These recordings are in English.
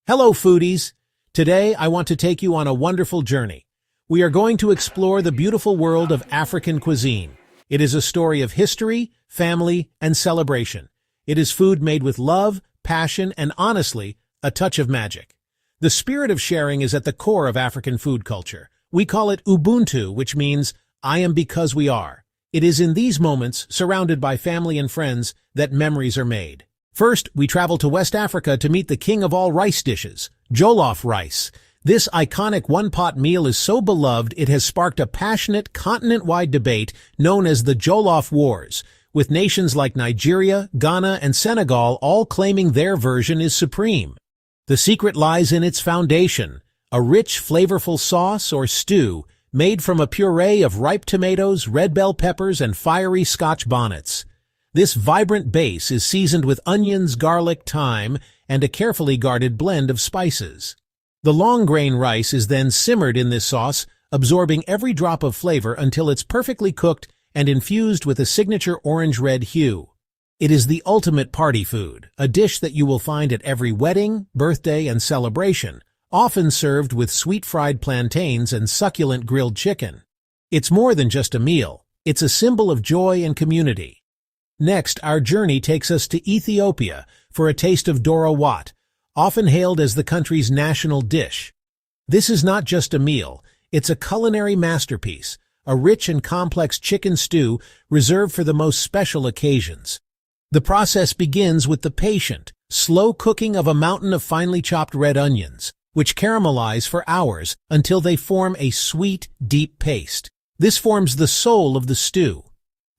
Hello, foodies! Today, I want to take you on a wonderful journey. We are going to explore the beautiful world of African cuisine. It is a story of history, family, and celebration. It is food made with love, passion, and honestly, a touch of magic. The spirit of sharing is at the core of African food culture. We call it Ubuntu, which means, I am because we are. It is in these moments, surrounded by family and friends, that memories are made. First, we travel to West Africa to meet the king of all rice dishes, jollof rice. This iconic one-pot meal is so beloved it has sparked a passionate, continent-wide debate known as the Jollof Wars, with nations like Nigeria, Ghana, and Senegal all claiming their version is supreme. The secret lies in its foundation, a rich, flavorful sauce or stew made from a puree of ripe tomatoes, red bell peppers, and fiery Scotch bonnets. This vibrant base is seasoned with onions, garlic, thyme, and a carefully guarded blend of spices. The long-grain rice is then simmered in this sauce, absorbing every drop of flavor until it's perfectly cooked and infused with a signature orange-red hue. It is the ultimate party food, a dish that you will find at every wedding, birthday, and celebration, often served with sweet fried plantains and succulent grilled chicken. It's more than just a meal. It's a symbol of joy and community. Next, our journey takes us to Ethiopia for a taste of doro wat, often hailed as the country's national dish. This is not just a meal, it's a culinary masterpiece, a rich and complex chicken stew reserved for the most special occasions. The process begins with the patient, slow cooking of a mountain of finely chopped red onions, which caramelize for hours until they form a sweet, deep paste. This forms the soul of the stew.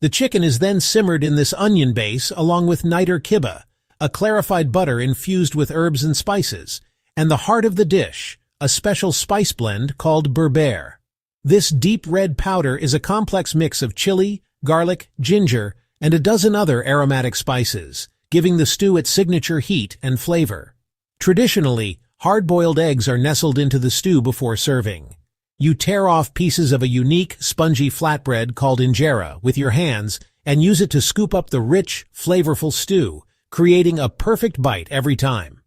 The chicken is then simmered in this onion base along with niter kibbeh, a clarified butter infused with herbs and spices, and the heart of the dish, a special spice blend called berbere. This deep red powder is a complex mix of chili, garlic, ginger, and a dozen other aromatic spices, giving the stew its signature heat and flavor. Traditionally, hard-boiled eggs are nestled into the stew before serving. You tear off pieces of a unique, spongy flatbread called injera with your hands and use it to scoop up the rich, flavorful stew, creating a perfect bite every time.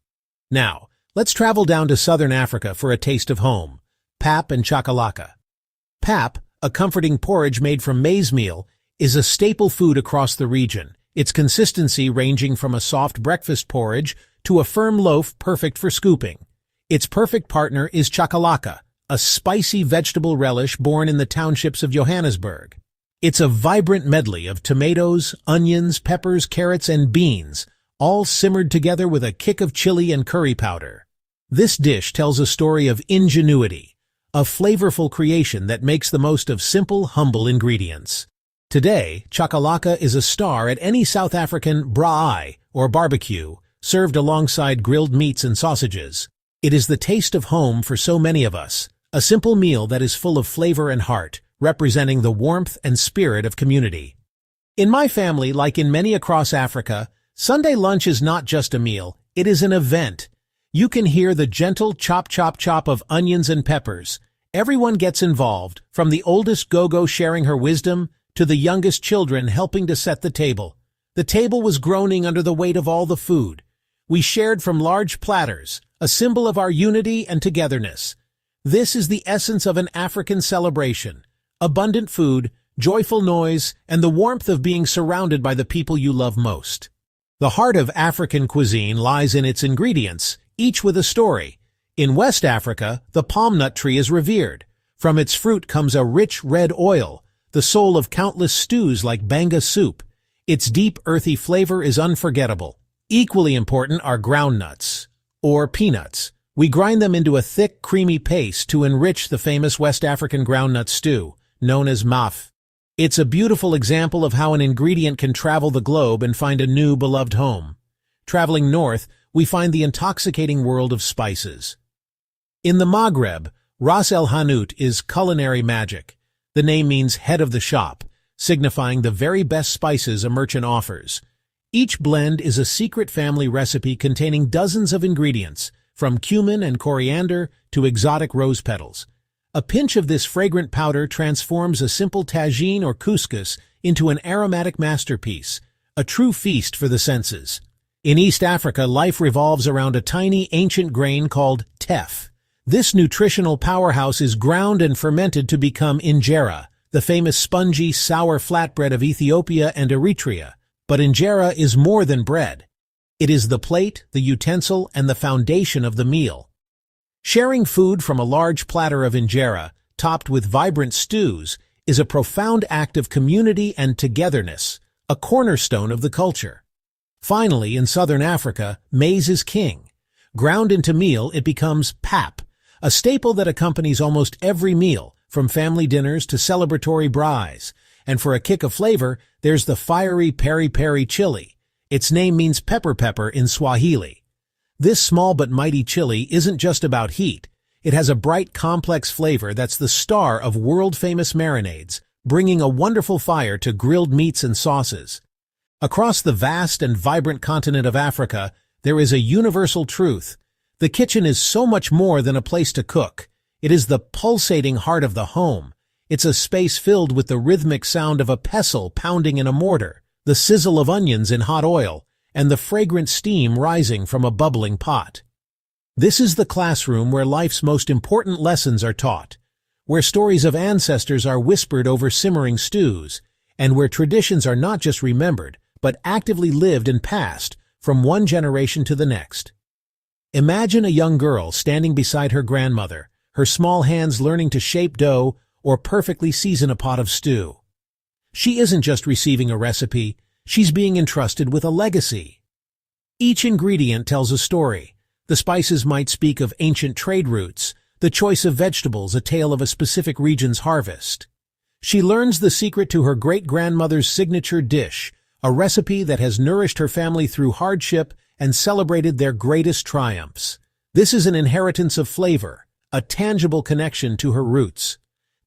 Now, let's travel down to southern Africa for a taste of home, pap and chakalaka. Pap, a comforting porridge made from maize meal, is a staple food across the region, its consistency ranging from a soft breakfast porridge to a firm loaf perfect for scooping. Its perfect partner is chakalaka, a spicy vegetable relish born in the townships of Johannesburg. It's a vibrant medley of tomatoes, onions, peppers, carrots, and beans, all simmered together with a kick of chili and curry powder. This dish tells a story of ingenuity, a flavorful creation that makes the most of simple, humble ingredients. Today, chakalaka is a star at any South African braai, or barbecue, served alongside grilled meats and sausages. It is the taste of home for so many of us, a simple meal that is full of flavor and heart, representing the warmth and spirit of community. In my family, like in many across Africa, Sunday lunch is not just a meal, it is an event. You can hear the gentle chop chop chop of onions and peppers. Everyone gets involved, from the oldest go-go sharing her wisdom to the youngest children helping to set the table. The table was groaning under the weight of all the food. We shared from large platters, a symbol of our unity and togetherness. This is the essence of an African celebration: abundant food, joyful noise, and the warmth of being surrounded by the people you love most. The heart of African cuisine lies in its ingredients, each with a story. In West Africa, the palm nut tree is revered. From its fruit comes a rich red oil, the soul of countless stews like banga soup. Its deep, earthy flavor is unforgettable. Equally important are groundnuts, or peanuts. We grind them into a thick, creamy paste to enrich the famous West African groundnut stew, known as maf. It's a beautiful example of how an ingredient can travel the globe and find a new, beloved home. Traveling north, we find the intoxicating world of spices. In the Maghreb, Ras el Hanout is culinary magic. The name means head of the shop, signifying the very best spices a merchant offers. Each blend is a secret family recipe containing dozens of ingredients, from cumin and coriander to exotic rose petals. A pinch of this fragrant powder transforms a simple tagine or couscous into an aromatic masterpiece, a true feast for the senses. In East Africa, life revolves around a tiny ancient grain called teff. This nutritional powerhouse is ground and fermented to become injera, the famous spongy, sour flatbread of Ethiopia and Eritrea. But injera is more than bread. It is the plate, the utensil, and the foundation of the meal. Sharing food from a large platter of injera, topped with vibrant stews, is a profound act of community and togetherness, a cornerstone of the culture. Finally, in southern Africa, maize is king. Ground into meal, it becomes pap, a staple that accompanies almost every meal, from family dinners to celebratory braais. And for a kick of flavor, there's the fiery peri-peri chili. Its name means pepper in Swahili. This small but mighty chili isn't just about heat. It has a bright, complex flavor that's the star of world-famous marinades, bringing a wonderful fire to grilled meats and sauces. Across the vast and vibrant continent of Africa, there is a universal truth. The kitchen is so much more than a place to cook. It is the pulsating heart of the home. It's a space filled with the rhythmic sound of a pestle pounding in a mortar, the sizzle of onions in hot oil, and the fragrant steam rising from a bubbling pot. This is the classroom where life's most important lessons are taught, where stories of ancestors are whispered over simmering stews, and where traditions are not just remembered, but actively lived and passed from one generation to the next. Imagine a young girl standing beside her grandmother, her small hands learning to shape dough or perfectly season a pot of stew. She isn't just receiving a recipe, she's being entrusted with a legacy. Each ingredient tells a story. The spices might speak of ancient trade routes, the choice of vegetables a tale of a specific region's harvest. She learns the secret to her great-grandmother's signature dish, a recipe that has nourished her family through hardship and celebrated their greatest triumphs. This is an inheritance of flavor, a tangible connection to her roots.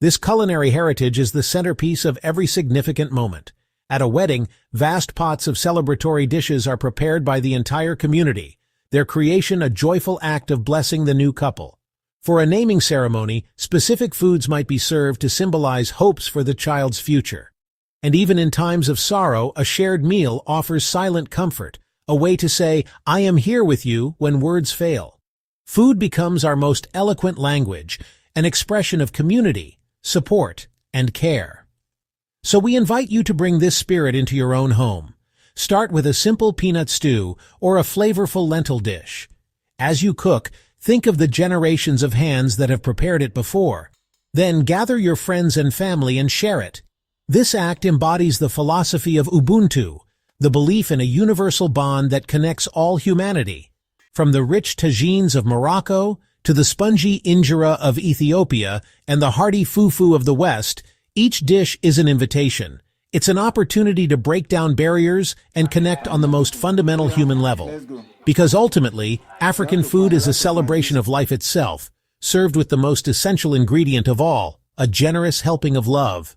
This culinary heritage is the centerpiece of every significant moment. At a wedding, vast pots of celebratory dishes are prepared by the entire community, their creation a joyful act of blessing the new couple. For a naming ceremony, specific foods might be served to symbolize hopes for the child's future. And even in times of sorrow, a shared meal offers silent comfort, a way to say, "I am here with you," when words fail. Food becomes our most eloquent language, an expression of community, support, and care. So we invite you to bring this spirit into your own home. Start with a simple peanut stew or a flavorful lentil dish. As you cook, think of the generations of hands that have prepared it before. Then gather your friends and family and share it. This act embodies the philosophy of Ubuntu, the belief in a universal bond that connects all humanity. From the rich tagines of Morocco to the spongy injera of Ethiopia and the hearty fufu of the West, each dish is an invitation. It's an opportunity to break down barriers and connect on the most fundamental human level. Because ultimately, African food is a celebration of life itself, served with the most essential ingredient of all, a generous helping of love.